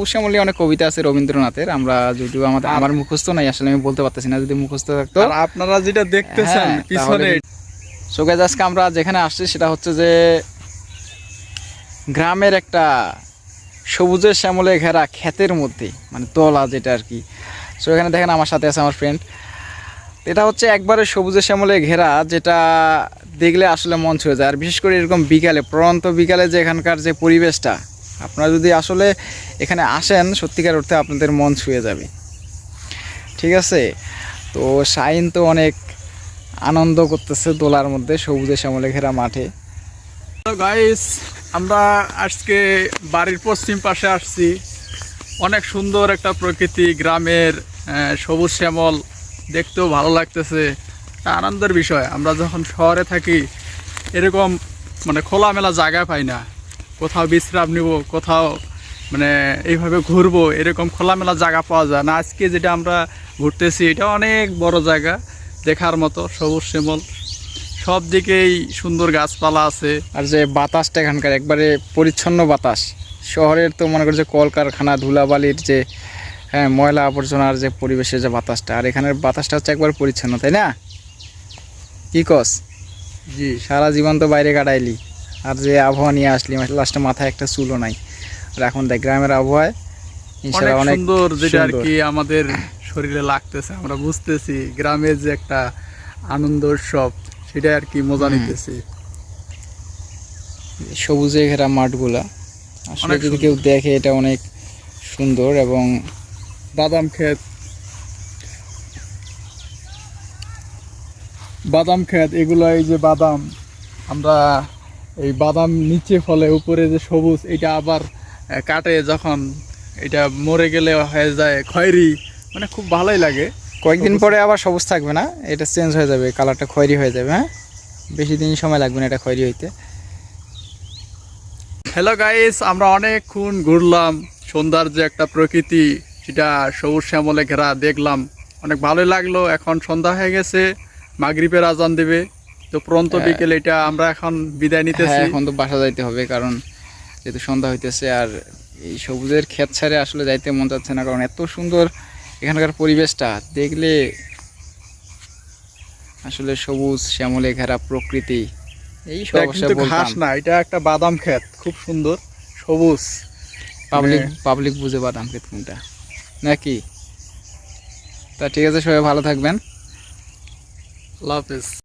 সবুজ শ্যামলী অনেক কবিতা আছে রবীন্দ্রনাথের, আমরা যদিও আমার মুখস্থ নাই, আসলে আমি বলতে পারতেছি না, যদি মুখস্থ থাকতো। আর আপনারা যেটা দেখতেছেন পিছনে, সো গাইস আজকে আমরা যেখানে আসছি সেটা হচ্ছে যে গ্রামের একটা সবুজের শ্যামলে ঘেরা ক্ষেতের মধ্যে, মানে তলা যেটা আর কি। সো এখানে দেখেন আমার সাথে আছে আমার ফ্রেন্ড। এটা হচ্ছে একবারে সবুজের শ্যামলে ঘেরা, যেটা দেখলে আসলে মন ছুঁয়ে যায়। আর বিশেষ করে এরকম বিকালে, পরন্ত বিকালে যে এখানকার যে পরিবেশটা, আপনারা যদি আসলে এখানে আসেন সত্যিকার অর্থে আপনাদের মন ছুঁয়ে যাবে। ঠিক আছে, তো শাইন তো অনেক আনন্দ করতেছে দোলার মধ্যে সবুজে শ্যামলে ঘেরা মাঠে। তো গাইস আমরা আজকে বাড়ির পশ্চিম পাশে আসছি। অনেক সুন্দর একটা প্রকৃতি, গ্রামের সবুজ শ্যামল, দেখতেও ভালো লাগতেছে, আনন্দের বিষয়। আমরা যখন শহরে থাকি এরকম মানে খোলামেলা জায়গা পাই না, কোথাও বিশ্রাম নিব, কোথাও মানে এইভাবে ঘুরবো, এরকম খোলামেলা জায়গা পাওয়া যায় না। আজকে যেটা আমরা ঘুরতেছি এটা অনেক বড় জায়গা, দেখার মতো, সবুজ শ্যামল, সব দিকেই সুন্দর গাছপালা আছে। আর যে বাতাসটা এখানকার একবারে পরিচ্ছন্ন বাতাস। শহরের তো মনে করছে কলকারখানা, ধুলাবালির যে ময়লা আবর্জনার যে পরিবেশের যে বাতাসটা, আর এখানের বাতাসটা হচ্ছে একবার পরিচ্ছন্ন, তাই না? কি কস? জি, সারা জীবন তো বাইরে কাটাইলি, আর যে আবহাওয়া নিয়ে আসলি, লাস্টে মাথায় একটা চুলও নাই। আর এখন দেখ গ্রামের আবহাওয়ায় অনেক সুন্দর, যেটা আর কি আমাদের শরীরে লাগতেছে, আমরা বুঝতেছি গ্রামের যে একটা আনন্দ উৎসব, সেটা আর কি মজা নিতেছি। সবুজে ঘেরা মাঠগুলা আসলে যদি কেউ দেখে এটা অনেক সুন্দর। এবং বাদাম ক্ষেত, বাদাম ক্ষেত এগুলো, এই যে বাদাম, আমরা এই বাদাম নিচে ফলে, উপরে যে সবুজ, এটা আবার কাটে যখন, এটা মরে গেলে হয়ে যায় খয়েরি, মানে খুব ভালোই লাগে। কয়েকদিন পরে আবার সবুজ থাকবে না, এটা চেঞ্জ হয়ে যাবে, কালারটা খয়েরি হয়ে যাবে। হ্যাঁ, বেশি দিন সময় লাগবে না এটা খয়েরি হইতে। হ্যালো গাইস, আমরা অনেকক্ষণ ঘুরলাম, সন্ধ্যার যে একটা প্রকৃতি সেটা সবুজ শ্যামলে ঘেরা দেখলাম, অনেক ভালোই লাগলো। এখন সন্ধ্যা হয়ে গেছে, মাগরিবের আজান দেবে, তো পরন্ত বিকেল এটা আমরা এখন বিদায় নিতেছি। এখন তো বাসা যাইতে হবে, কারণ যেহেতু সন্ধ্যা হইতেছে। আর এই সবুজের ক্ষেত ছাড়ে আসলে যাইতে মন যাচ্ছে না, কারণ এত সুন্দর এখানকার পরিবেশটা দেখলে। আসলে সবুজ শ্যামলে ঘেরা প্রকৃতি, এই সব কিন্তু ঘাস না, এটা একটা বাদাম ক্ষেত, খুব সুন্দর সবুজ। পাবলিক বুঝে বাদাম ক্ষেত কোনটা নাকি? তা ঠিক আছে, সবাই ভালো থাকবেন, আল্লাহ হাফেজ।